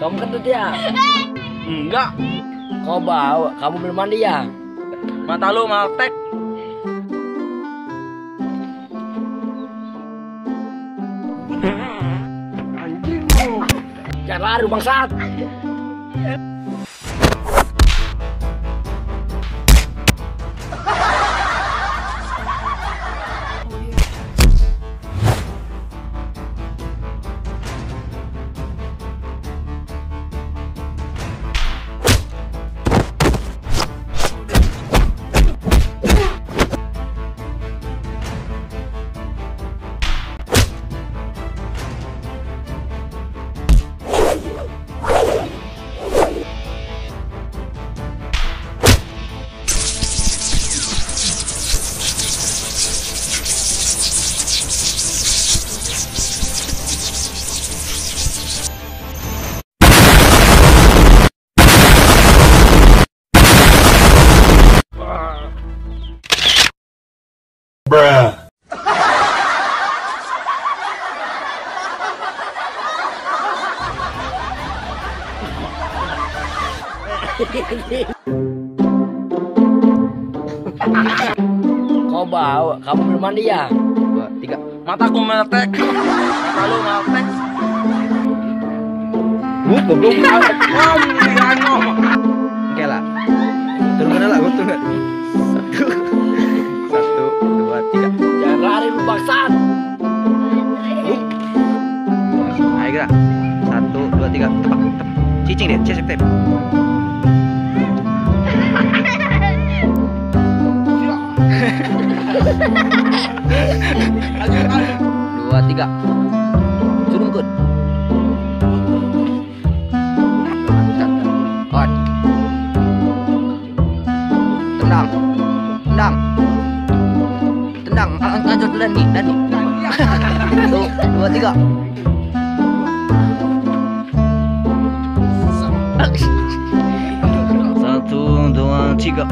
Kamu kentut ya? Enggak. Kau bau, kamu belum mandi ya? Mata lu maltek. Jangan lari bangsat. Bruh. Kau bau, kamu belum mandi ya? 2, 3. Mataku maltek. Mata lu maltek. Goblok. Oke lah. Turun lah, gua turun. 1, 2, 3. Jangan lari lu bangsat. Ayo gerak. 1, 2, 3. Tepak. Cicing deh, cesek tep. 2, 3. Surungkut. Hot. Tendang. Tendang. Tendang. Lanjut Dani. 1, 2, 3. Satu, dua, tiga.